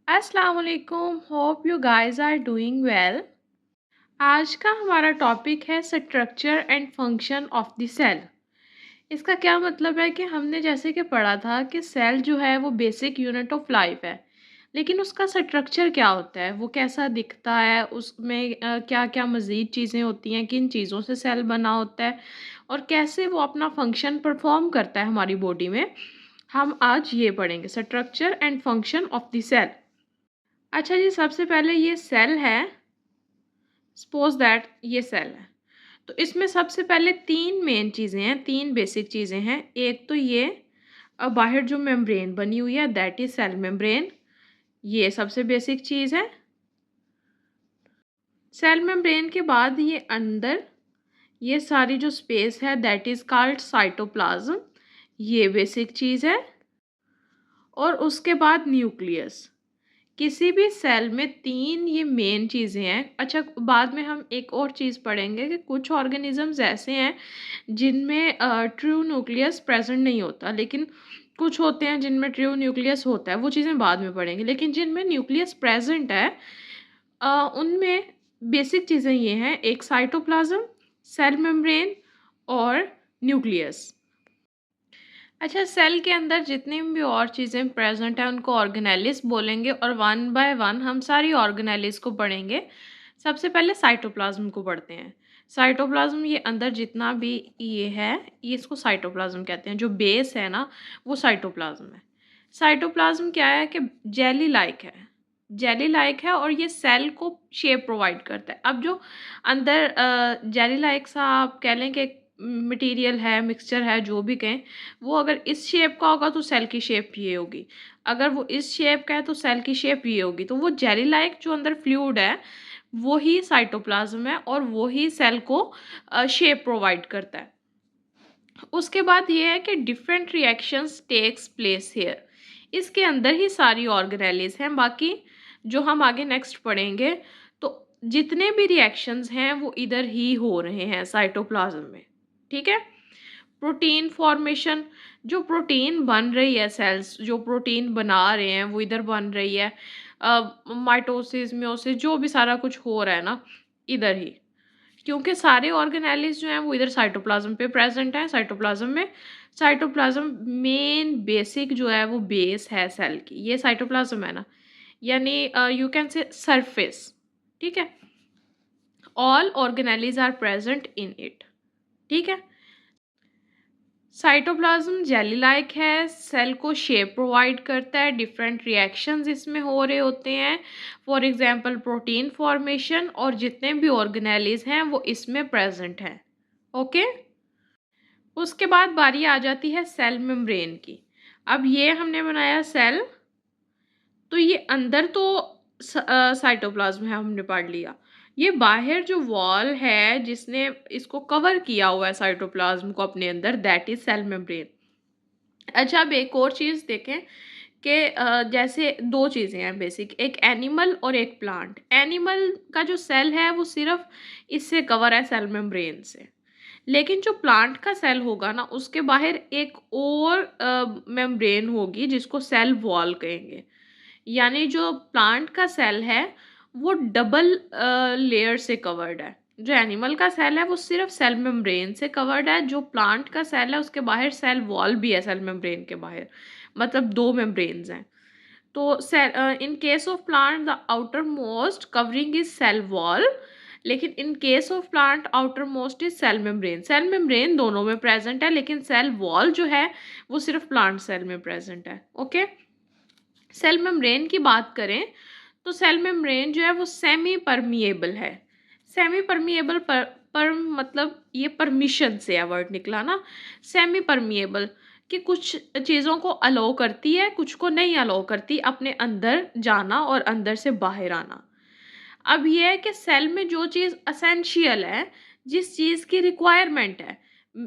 अस्सलाम वालेकुम, hope you guys are doing well. आज का हमारा टॉपिक है structure and function of the cell. इसका क्या मतलब है कि हमने जैसे कि पढ़ा था कि सेल जो है वो बेसिक यूनिट ऑफ लाइफ है, लेकिन उसका स्ट्रक्चर क्या होता है, वो कैसा दिखता है, उसमें क्या क्या मज़ीद चीज़ें होती हैं, किन चीज़ों से सेल बना होता है और कैसे वो अपना फंक्शन परफॉर्म करता है हमारी बॉडी में। हम आज ये पढ़ेंगे structure and function of the cell. अच्छा जी, सबसे पहले ये सेल है। सपोज दैट ये सेल है, तो इसमें सबसे पहले तीन मेन चीज़ें हैं, तीन बेसिक चीज़ें हैं। एक तो ये बाहर जो मेम्ब्रेन बनी हुई है, दैट इज सेल मेम्ब्रेन। ये सबसे बेसिक चीज़ है। सेल मेम्ब्रेन के बाद ये अंदर ये सारी जो स्पेस है, दैट इज कॉल्ड साइटोप्लाज्म। ये बेसिक चीज़ है। और उसके बाद न्यूक्लियस। किसी भी सेल में तीन ये मेन चीज़ें हैं। अच्छा, बाद में हम एक और चीज़ पढ़ेंगे कि कुछ ऑर्गेनिजम्स ऐसे हैं जिनमें ट्रू न्यूक्लियस प्रेजेंट नहीं होता, लेकिन कुछ होते हैं जिनमें ट्रू न्यूक्लियस होता है। वो चीज़ें बाद में पढ़ेंगे, लेकिन जिनमें न्यूक्लियस प्रेजेंट है उनमें बेसिक चीज़ें ये हैं, एक साइटोप्लाज्म, सेल मेम्ब्रेन और न्यूक्लियस। अच्छा, सेल के अंदर जितनी भी और चीज़ें प्रेजेंट हैं उनको ऑर्गेनेलिस बोलेंगे और वन बाय वन हम सारी ऑर्गेनेलिस को पढ़ेंगे। सबसे पहले साइटोप्लाज्म को पढ़ते हैं। साइटोप्लाज्म ये अंदर जितना भी ये है, ये इसको साइटोप्लाज्म कहते हैं। जो बेस है ना, वो साइटोप्लाज्म है। साइटोप्लाज्म क्या है कि जेली लाइक है। जेली लाइक है और ये सेल को शेप प्रोवाइड करता है। अब जो अंदर जेली लाइक सा आप कह लें कि मटेरियल है, मिक्सचर है, जो भी कहें, वो अगर इस शेप का होगा तो सेल की शेप ये होगी। अगर वो इस शेप का है तो सेल की शेप ये होगी। तो वो जेली लाइक जो अंदर फ्लूइड है वो ही साइटोप्लाज्म है और वो ही सेल को शेप प्रोवाइड करता है। उसके बाद ये है कि different reactions takes place here. इसके अंदर ही सारी ऑर्गेनेलिस हैं। बाकी जो हम आगे नेक्स्ट पढ़ेंगे, तो जितने भी रिएक्शंस हैं वो इधर ही हो रहे हैं साइटोप्लाज्म में। ठीक है। प्रोटीन फॉर्मेशन, जो प्रोटीन बन रही है, सेल्स जो प्रोटीन बना रहे हैं वो इधर बन रही है। माइटोसिस, म्योसिस, जो भी सारा कुछ हो रहा है ना, इधर ही। क्योंकि सारे ऑर्गेनेलिस जो हैं वो इधर साइटोप्लाज्म पे प्रेजेंट हैं। साइटोप्लाज्म में साइटोप्लाज्म मेन बेसिक जो है वो बेस है सेल की, ये साइटोप्लाज्म है ना, यानी यू कैन से सरफेस। ठीक है। All organelles are present in it. ठीक है। साइटोप्लाज्म जेली लाइक है, सेल को शेप प्रोवाइड करता है, डिफरेंट रिएक्शंस इसमें हो रहे होते हैं। फॉर एग्जांपल प्रोटीन फॉर्मेशन, और जितने भी ऑर्गेनेलिस हैं वो इसमें प्रेजेंट हैं। ओके। उसके बाद बारी आ जाती है सेल मेम्ब्रेन की। अब ये हमने बनाया सेल, तो ये अंदर तो साइटोप्लाज्म है, हमने पढ़ लिया। ये बाहर जो वॉल है जिसने इसको कवर किया हुआ है साइटोप्लाज्म को अपने अंदर, दैट इज सेल मेम्ब्रेन। अच्छा, अब एक और चीज़ देखें कि जैसे दो चीज़ें हैं बेसिक, एक एनिमल और एक प्लांट। एनिमल का जो सेल है वो सिर्फ इससे कवर है, सेल मेम्ब्रेन से। लेकिन जो प्लांट का सेल होगा ना, उसके बाहर एक और मेम्ब्रेन होगी जिसको सेल वॉल कहेंगे। यानी जो प्लांट का सेल है वो डबल लेयर से कवर्ड है। जो एनिमल का सेल है वो सिर्फ सेल मेम्ब्रेन से कवर्ड है। जो प्लांट का सेल है उसके बाहर सेल वॉल भी है, सेल मेम्ब्रेन के बाहर, मतलब दो मेम्ब्रेन्स हैं। तो cell, in case of plant the outer most covering is cell wall, लेकिन in case of plant outer most is cell membrane. Cell membrane दोनों में प्रेजेंट है, लेकिन सेल वॉल जो है वो सिर्फ प्लांट सेल में प्रेजेंट है। ओके। सेल मेम्ब्रेन की बात करें तो सेल मेम्ब्रेन जो है वो सेमी परमिएबल है। सेमी परमिएबल पर मतलब ये परमिशन से है वर्ड निकला ना, सेमी परमिएबल, कि कुछ चीज़ों को अलाउ करती है, कुछ को नहीं अलाउ करती अपने अंदर जाना और अंदर से बाहर आना। अब ये है कि सेल में जो चीज़ असेंशियल है, जिस चीज़ की रिक्वायरमेंट है,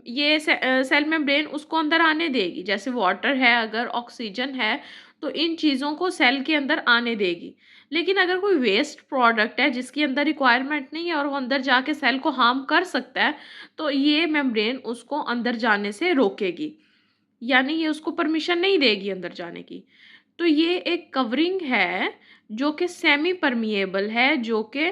ये सेल मेम्ब्रेन उसको अंदर आने देगी। जैसे वाटर है, अगर ऑक्सीजन है, तो इन चीज़ों को सेल के अंदर आने देगी। लेकिन अगर कोई वेस्ट प्रोडक्ट है जिसकी अंदर रिक्वायरमेंट नहीं है और वो अंदर जाके सेल को हार्म कर सकता है, तो ये मेम्ब्रेन उसको अंदर जाने से रोकेगी, यानी ये उसको परमिशन नहीं देगी अंदर जाने की। तो ये एक कवरिंग है जो कि सेमी परमिएबल है, जो कि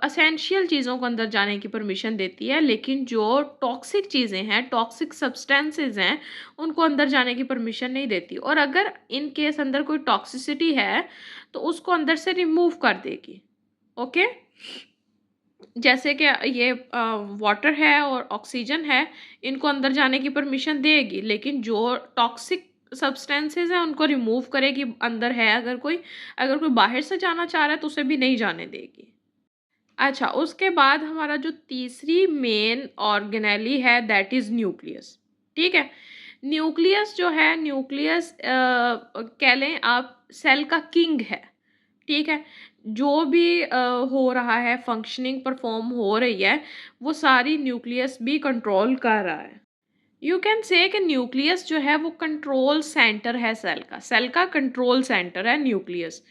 असेंशियल चीज़ों को अंदर जाने की परमिशन देती है, लेकिन जो टॉक्सिक चीज़ें हैं, टॉक्सिक सब्सटेंसेस हैं, उनको अंदर जाने की परमिशन नहीं देती। और अगर इन केस अंदर कोई टॉक्सिसिटी है तो उसको अंदर से रिमूव कर देगी। ओके, जैसे कि ये वाटर है और ऑक्सीजन है, इनको अंदर जाने की परमिशन देगी, लेकिन जो टॉक्सिक सब्सटेंसेस हैं उनको रिमूव करेगी। अंदर है अगर कोई बाहर से जाना चाह रहा है तो उसे भी नहीं जाने देगी। अच्छा, उसके बाद हमारा जो तीसरी मेन ऑर्गेनेली है दैट इज़ न्यूक्लियस। ठीक है, न्यूक्लियस जो है, न्यूक्लियस कह लें आप सेल का किंग है। ठीक है, जो भी हो रहा है, फंक्शनिंग परफॉर्म हो रही है, वो सारी न्यूक्लियस भी कंट्रोल कर रहा है। यू कैन से कि न्यूक्लियस जो है वो कंट्रोल सेंटर है सेल का कंट्रोल सेंटर है न्यूक्लियस।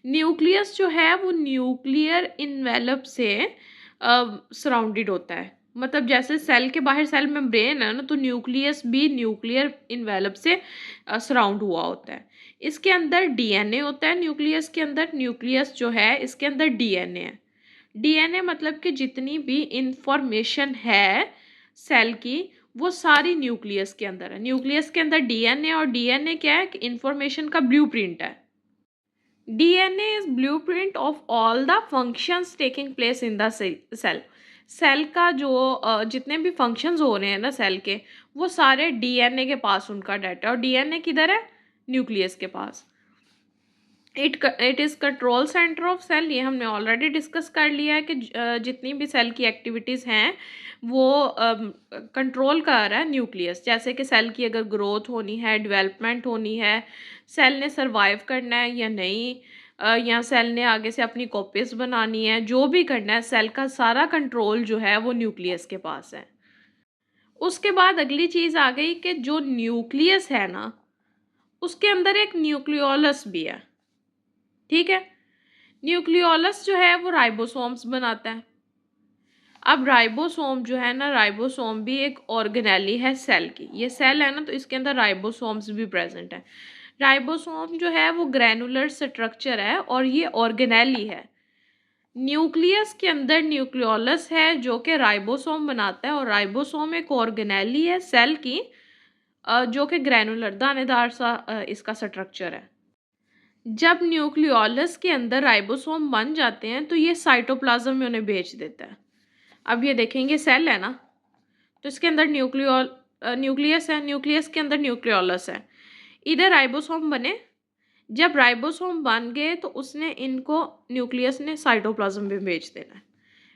न्यूक्लियस जो है वो न्यूक्लियर इन्वेलप से सराउंडेड होता है। मतलब जैसे सेल के बाहर सेल मेम्ब्रेन है ना, तो न्यूक्लियस भी न्यूक्लियर इन्वेलप से सराउंड हुआ होता है। इसके अंदर डीएनए होता है। न्यूक्लियस के अंदर, न्यूक्लियस जो है इसके अंदर डीएनए है। डीएनए मतलब कि जितनी भी इंफॉर्मेशन है सेल की, वो सारी न्यूक्लियस के अंदर है। न्यूक्लियस के अंदर डीएनए, और डीएनए क्या है कि इंफॉर्मेशन का ब्लूप्रिंट है। DNA is blueprint of all the functions taking place in the cell. Cell का जो जितने भी फंक्शंस हो रहे हैं ना सेल के, वो सारे डीएनए के पास उनका डाटा। और डीएनए किधर है? न्यूक्लियस के पास। It is control centre of cell. ये हमने ऑलरेडी डिस्कस कर लिया है कि जितनी भी सेल की एक्टिविटीज़ हैं वो कंट्रोल कर रहा है न्यूक्लियस। जैसे कि सेल की अगर ग्रोथ होनी है, डेवलपमेंट होनी है, सेल ने सरवाइव करना है या नहीं, या सेल ने आगे से अपनी कॉपीज बनानी है, जो भी करना है, सेल का सारा कंट्रोल जो है वो न्यूक्लियस के पास है। उसके बाद अगली चीज़ आ गई कि जो न्यूक्लियस है ना, उसके अंदर एक न्यूक्लियोलस भी है। ठीक है, न्यूक्लियोलस जो है वो राइबोसोम्स बनाता है। अब राइबोसोम जो है ना, राइबोसोम भी एक ऑर्गेनेली है सेल की। ये सेल है ना, तो इसके अंदर राइबोसोम्स भी प्रेजेंट है। राइबोसोम जो है वो ग्रैनुलर स्ट्रक्चर है और ये ऑर्गेनेली है। न्यूक्लियस के अंदर न्यूक्लियोलस है जो कि राइबोसोम बनाता है, और राइबोसोम एक ऑर्गेनेली है सेल की, जो कि ग्रैनुलर दानेदार सा इसका स्ट्रक्चर है। जब न्यूक्लियोलस के अंदर राइबोसोम बन जाते हैं तो ये साइटोप्लाज्म में उन्हें भेज देता है। अब ये देखेंगे सेल है ना, तो इसके अंदर न्यूक्लियस है, न्यूक्लियस के अंदर न्यूक्लियोलस है। इधर राइबोसोम बने, जब राइबोसोम बन गए तो उसने इनको, न्यूक्लियस ने साइटोप्लाज्म में भेज देना है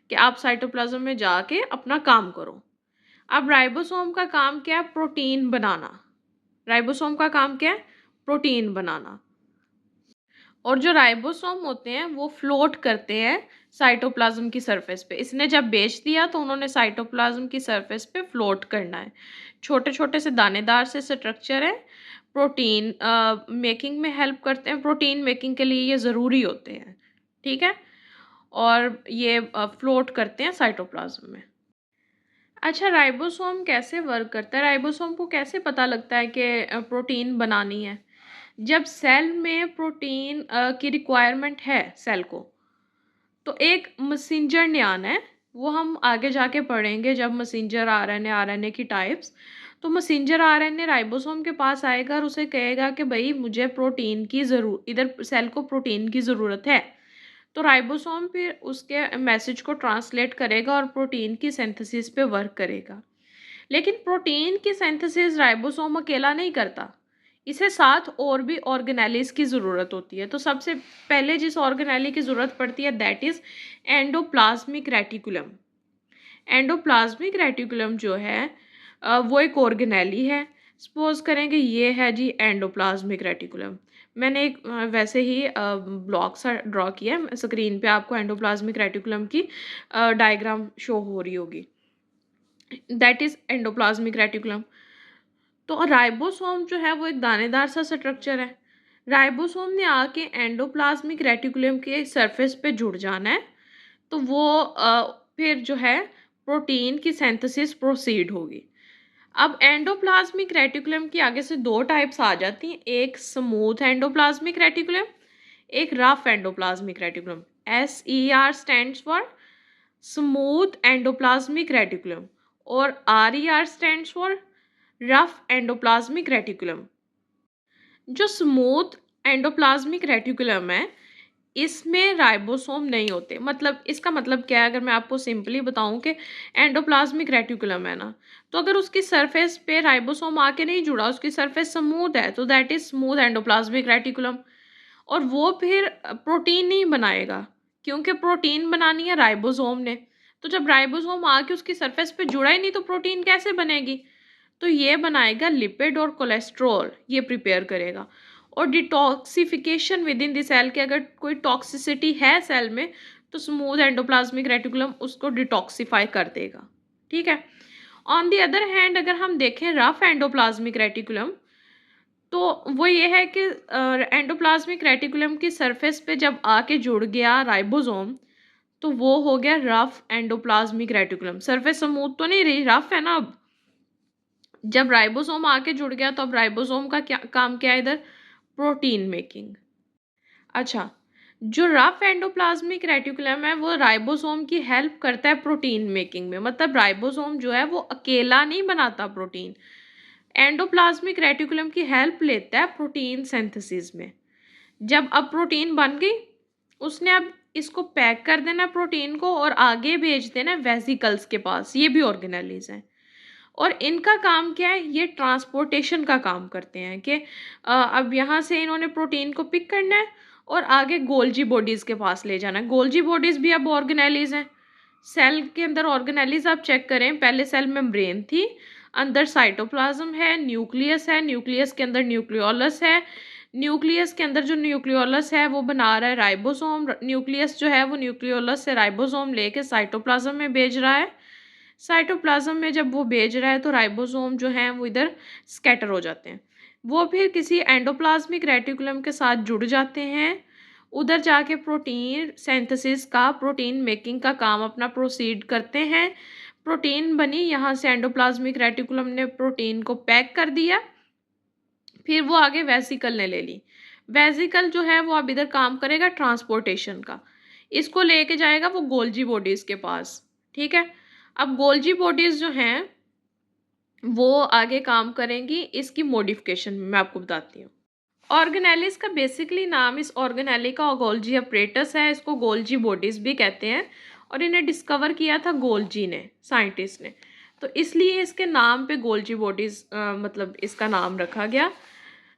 कि आप साइटोप्लाज्म में जाके अपना काम करो। अब राइबोसोम का काम क्या है? प्रोटीन बनाना। राइबोसोम का काम क्या है? प्रोटीन बनाना। और जो राइबोसोम होते हैं वो फ्लोट करते हैं साइटोप्लाज्म की सरफेस पे। इसने जब बेच दिया तो उन्होंने साइटोप्लाज्म की सरफेस पे फ्लोट करना है। छोटे छोटे से दानेदार से स्ट्रक्चर है, प्रोटीन मेकिंग में हेल्प करते हैं। प्रोटीन मेकिंग के लिए ये ज़रूरी होते हैं। ठीक है, और ये फ्लोट करते हैं साइटोप्लाज्म में। अच्छा, राइबोसोम कैसे वर्क करता है? राइबोसोम को कैसे पता लगता है कि प्रोटीन बनानी है? जब सेल में प्रोटीन की रिक्वायरमेंट है सेल को, तो एक मैसेंजर ने आना है। वो हम आगे जाके पढ़ेंगे जब मैसेंजर आरएनए की टाइप्स। तो मैसेंजर आरएनए राइबोसोम के पास आएगा और उसे कहेगा कि भाई मुझे प्रोटीन की इधर सेल को प्रोटीन की ज़रूरत है। तो राइबोसोम फिर उसके मैसेज को ट्रांसलेट करेगा और प्रोटीन की सिंथेसिस पे वर्क करेगा। लेकिन प्रोटीन की सिंथेसिस राइबोसोम अकेला नहीं करता, इसे साथ और भी ऑर्गेनेलिस की ज़रूरत होती है। तो सबसे पहले जिस ऑर्गेनेली की ज़रूरत पड़ती है that is endoplasmic reticulum. Endoplasmic reticulum जो है वो एक ऑर्गेनेली है। सपोज करें कि ये है जी एंडोप्लाज्मिक रेटिकुलम। मैंने एक वैसे ही ब्लॉक सा ड्रॉ किया है, स्क्रीन पे आपको एंडोप्लाज्मिक रेटिकुलम की डायग्राम शो हो रही होगी। That is endoplasmic reticulum. तो राइबोसोम जो है वो एक दानेदार सा स्ट्रक्चर है। राइबोसोम ने आके एंडोप्लाज्मिक रेटिकुलम के सरफेस पे जुड़ जाना है, तो वो फिर जो है प्रोटीन की सिंथेसिस प्रोसीड होगी। अब एंडोप्लाज्मिक रेटिकुलम की आगे से दो टाइप्स आ जाती हैं, एक स्मूथ एंडोप्लाज्मिक रेटिकुलम, एक rough endoplasmic reticulum. SER stands for smooth endoplasmic reticulum और RER stands for rough endoplasmic reticulum. जो स्मूथ एंडोप्लाज्मिक रेटिकुलम है, इसमें राइबोसोम नहीं होते। मतलब इसका मतलब क्या है, अगर मैं आपको सिंपली बताऊं कि एंडोप्लाज्मिक रेटिकुलम है ना, तो अगर उसकी सरफेस पे राइबोसोम आके नहीं जुड़ा, उसकी सरफेस स्मूथ है, तो that is smooth endoplasmic reticulum. और वो फिर प्रोटीन नहीं बनाएगा, क्योंकि प्रोटीन बनानी है राइबोसोम ने। तो जब राइबोसोम आके उसकी सरफेस पे जुड़ा ही नहीं, तो प्रोटीन कैसे बनेगी? तो ये बनाएगा लिपिड और कोलेस्ट्रॉल, ये प्रिपेयर करेगा। और detoxification within the cell, के अगर कोई टॉक्सिसिटी है सेल में, तो स्मूथ एंडोप्लाज्मिक रेटिकुलम उसको डिटॉक्सिफाई कर देगा। ठीक है। ऑन द अदर हैंड अगर हम देखें रफ एंडोप्लाज्मिक रेटिकुलम, तो वो ये है कि एंडोप्लाज्मिक रेटिकुलम की सरफेस पे जब आके जुड़ गया राइबोसोम, तो वो हो गया rough endoplasmic reticulum. Surface smooth तो नहीं रही, रफ है ना अब। जब राइबोसोम आके जुड़ गया, तो अब राइबोसोम का क्या काम, क्या है इधर? Protein making. अच्छा, जो रफ एंडोप्लाज्मिक रेटिकुलम है, वो राइबोसोम की हेल्प करता है प्रोटीन मेकिंग में। मतलब राइबोसोम जो है वो अकेला नहीं बनाता प्रोटीन, एंडोप्लाज्मिक रेटिकुलम की हेल्प लेता है प्रोटीन सिंथेसिस में। जब अब प्रोटीन बन गई, उसने अब इसको पैक कर देना प्रोटीन को और आगे भेज देना वेसिकल्स के पास। ये भी ऑर्गेनेलीज हैं और इनका काम क्या है, ये ट्रांसपोर्टेशन का काम करते हैं कि अब यहाँ से इन्होंने प्रोटीन को पिक करना है और आगे गोल्जी बॉडीज़ के पास ले जाना है। गोल्जी बॉडीज़ भी अब ऑर्गेनेलीज हैं। सेल के अंदर ऑर्गेनेलीज आप चेक करें, पहले सेल मेम्ब्रेन थी, अंदर साइटोप्लाज्म है, न्यूक्लियस है, न्यूक्लियस के अंदर न्यूक्लियोलस है, न्यूक्लियस के अंदर जो न्यूक्लियोलस है वो बना रहा है राइबोसोम। न्यूक्लियस जो है वो न्यूक्लियोलस से राइबोसोम लेके साइटोप्लाज्म में भेज रहा है। साइटोप्लाज्म में जब वो भेज रहा है, तो राइबोसोम जो हैं वो इधर स्कैटर हो जाते हैं। वो फिर किसी एंडोप्लाज्मिक रेटिकुलम के साथ जुड़ जाते हैं। उधर जाके प्रोटीन सिंथेसिस का, प्रोटीन मेकिंग का काम अपना प्रोसीड करते हैं। प्रोटीन बनी, यहाँ से एंडोप्लाज्मिक रेटिकुलम ने प्रोटीन को पैक कर दिया, फिर वो आगे वेसिकल ने ले ली। वेसिकल जो है वो अब इधर काम करेगा ट्रांसपोर्टेशन का, इसको लेके जाएगा वो गोल्जी बॉडीज़ के पास। ठीक है। अब गोल्जी बॉडीज़ जो हैं वो आगे काम करेंगी इसकी मॉडिफिकेशन में, मैं आपको बताती हूँ। ऑर्गेनेलिस का बेसिकली नाम, इस ऑर्गेनेली का गोल्जी अपरेटस है, इसको गोल्जी बॉडीज़ भी कहते हैं और इन्हें डिस्कवर किया था गोल्जी ने, साइंटिस्ट ने। तो इसलिए इसके नाम पे गोल्जी बॉडीज़ मतलब इसका नाम रखा गया।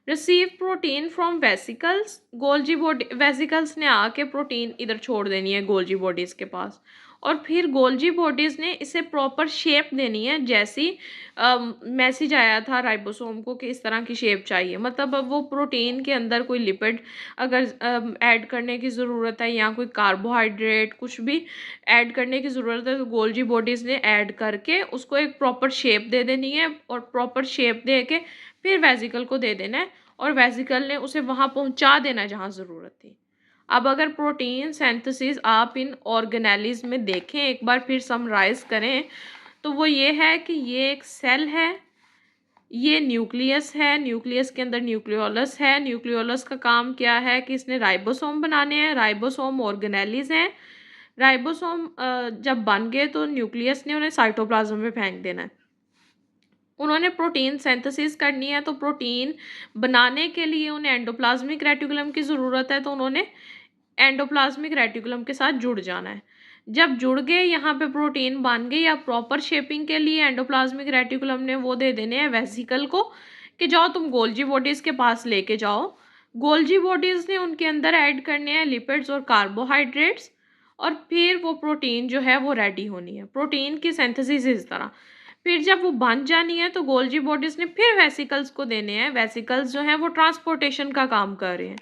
Receive protein from vesicles, Golgi body vesicles ने आके प्रोटीन इधर छोड़ देनी है गोल्जी बॉडीज़ के पास, और फिर गोल्जी बॉडीज़ ने इसे प्रॉपर शेप देनी है, जैसी मैसेज आया था राइबोसोम को कि इस तरह की शेप चाहिए। मतलब अब वो प्रोटीन के अंदर कोई लिपिड अगर ऐड करने की ज़रूरत है या कोई कार्बोहाइड्रेट कुछ भी ऐड करने की ज़रूरत है, तो गोल्जी बॉडीज़ ने ऐड करके उसको एक प्रॉपर शेप दे देनी है और प्रॉपर शेप दे के फिर वेसिकल को दे देना है और वेसिकल ने उसे वहाँ पहुँचा देना है जहाँ ज़रूरत थी। अब अगर प्रोटीन सिंथेसिस आप इन ऑर्गेनेलीज में देखें, एक बार फिर समराइज करें, तो वो ये है कि ये एक सेल है, ये न्यूक्लियस है, न्यूक्लियस के अंदर न्यूक्लियोलस है। न्यूक्लियोलस का काम क्या है कि इसने राइबोसोम बनाने हैं, राइबोसोम ऑर्गेनेलीज हैं। राइबोसोम जब बन गए तो न्यूक्लियस ने उन्हें साइटोप्लाज्म में फेंक देना है। उन्होंने प्रोटीन सिंथेसिस करनी है, तो प्रोटीन बनाने के लिए उन्हें एंडोप्लाज्मिक रेटिकुलम की ज़रूरत है, तो उन्होंने एंडोप्लाज्मिक रेटिकुलम के साथ जुड़ जाना है। जब जुड़ गए, यहाँ पे प्रोटीन बन गई, या प्रॉपर शेपिंग के लिए एंडोप्लाज्मिक रेटिकुलम ने वो दे देने हैं वेसिकल को कि जाओ तुम गोल्जी बॉडीज़ के पास लेके जाओ। गोल्जी बॉडीज़ ने उनके अंदर ऐड करने हैं लिपिड्स और कार्बोहाइड्रेट्स, और फिर वो प्रोटीन जो है वो रेडी होनी है। प्रोटीन की सिंथेसिस इस तरह, फिर जब वो बन जानी है तो गोल्जी बॉडीज़ ने फिर वेसिकल्स को देने हैं। वेसिकल्स जो हैं वो ट्रांसपोर्टेशन का काम कर रहे हैं,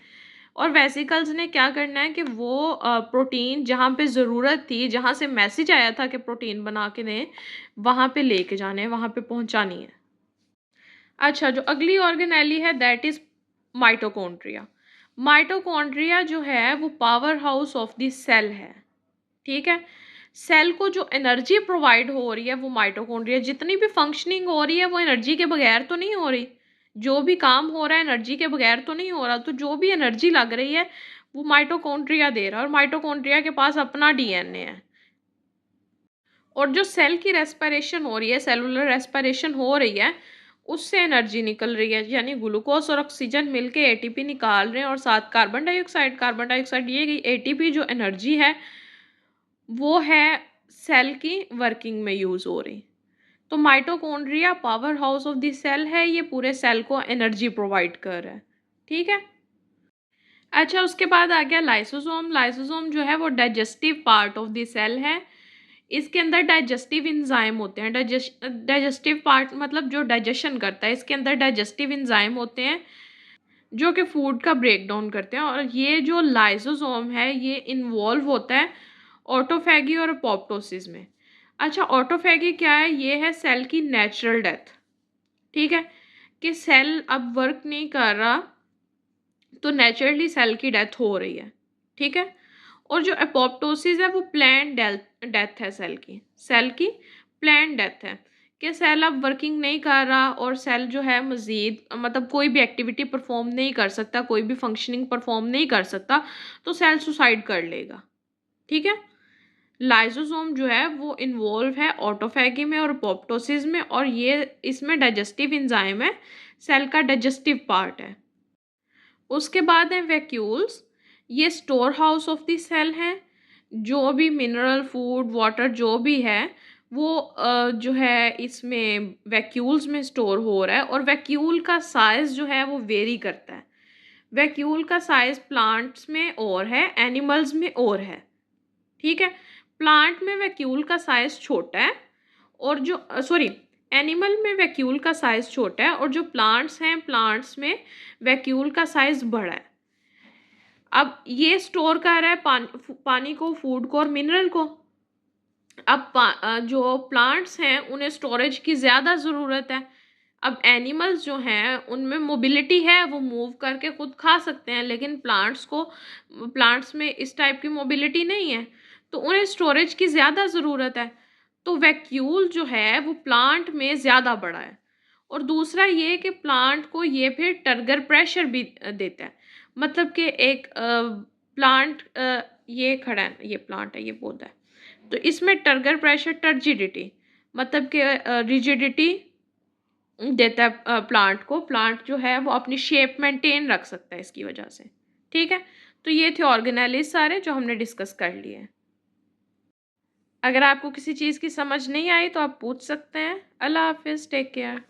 और वेसिकल्स ने क्या करना है कि वो प्रोटीन जहाँ पे ज़रूरत थी, जहाँ से मैसेज आया था कि प्रोटीन बना के दें, वहाँ पे लेके जाने हैं, वहाँ पे पहुँचानी है। अच्छा, जो अगली ऑर्गेनेली है दैट इज़ माइटोकॉन्ड्रिया। माइटोकॉन्ड्रिया जो है वो power house of the cell है। ठीक है। सेल को जो एनर्जी प्रोवाइड हो रही है वो माइटोकॉन्ड्रिया, जितनी भी फंक्शनिंग हो रही है वो एनर्जी के बगैर तो नहीं हो रही, जो भी काम हो रहा है एनर्जी के बगैर तो नहीं हो रहा, तो जो भी एनर्जी लग रही है वो माइटोकॉन्ड्रिया दे रहा है, और माइटोकॉन्ड्रिया के पास अपना डीएनए है। और जो सेल की रेस्पिरेशन हो रही है, सेलुलर रेस्पिरेशन हो रही है, उससे एनर्जी निकल रही है, यानी ग्लूकोज और ऑक्सीजन मिलके एटीपी निकाल रहे हैं, और साथ कार्बन डाइऑक्साइड ये एटीपी जो एनर्जी है वो है सेल की वर्किंग में यूज़ हो रही। तो mitochondria power house of the cell है, ये पूरे सेल को एनर्जी प्रोवाइड कर रहा है। ठीक है। अच्छा, उसके बाद आ गया लाइसोसोम। लाइसोसोम जो है वो digestive part of the cell है। इसके अंदर डाइजेस्टिव इंजाइम होते हैं। डाइजेस्टिव पार्ट मतलब जो डाइजेशन करता है, इसके अंदर डाइजेस्टिव इंजाइम होते हैं जो कि फूड का ब्रेक डाउन करते हैं। और ये जो लाइसोसोम है ये इन्वॉल्व होता है ऑटोफैगी और अपोप्टोसिस में। अच्छा, ऑटोफैगी क्या है? ये है सेल की नेचुरल डेथ। ठीक है, कि सेल अब वर्क नहीं कर रहा तो नेचुरली सेल की डेथ हो रही है। ठीक है। और जो एपोप्टोसिस है वो प्लान्ट डेथ है, सेल की प्लान्ट डेथ है, कि सेल अब वर्किंग नहीं कर रहा और सेल जो है मज़ीद मतलब कोई भी एक्टिविटी परफॉर्म नहीं कर सकता, कोई भी फंक्शनिंग परफॉर्म नहीं कर सकता, तो सेल सुसाइड कर लेगा। ठीक है। लाइसोसोम जो है वो इन्वॉल्व है ऑटोफैगी में और एपोप्टोसिस में, और ये इसमें डाइजेस्टिव एंजाइम है, सेल का डाइजेस्टिव पार्ट है। उसके बाद है वैक्यूल्स। ये store house of the cell है। जो भी मिनरल, फूड, वाटर जो भी है वो जो है इसमें वैक्यूल्स में स्टोर हो रहा है। और वैक्यूल का साइज़ जो है वो वेरी करता है। वैक्यूल का साइज़ प्लांट्स में और है, एनिमल्स में और है। ठीक है। प्लांट में वैक्यूल का साइज़ छोटा है, और जो एनिमल में वैक्यूल का साइज़ छोटा है, और जो प्लांट्स हैं प्लांट्स में वैक्यूल का साइज़ बड़ा है। अब ये स्टोर कर रहा है पानी को, फूड को और मिनरल को। अब जो प्लांट्स हैं उन्हें स्टोरेज की ज़्यादा ज़रूरत है। अब एनिमल्स जो हैं उनमें मोबिलिटी है, वो मूव करके खुद खा सकते हैं, लेकिन प्लांट्स में इस टाइप की मोबिलिटी नहीं है, तो उन्हें स्टोरेज की ज़्यादा ज़रूरत है। तो वैक्यूल जो है वो प्लांट में ज़्यादा बड़ा है। और दूसरा ये कि प्लांट को ये फिर टर्गर प्रेशर भी देता है। मतलब कि एक प्लांट, ये खड़ा है, ये प्लांट है, ये पौधा है, तो इसमें टर्गर प्रेशर टर्जिडिटी मतलब कि रिजिडिटी देता है प्लांट को। प्लांट जो है वो अपनी शेप मेंटेन रख सकता है इसकी वजह से। ठीक है। तो ये थे ऑर्गेनेलिज सारे जो हमने डिस्कस कर लिए हैं। अगर आपको किसी चीज़ की समझ नहीं आई तो आप पूछ सकते हैं। अल्लाह हाफिज़, टेक केयर।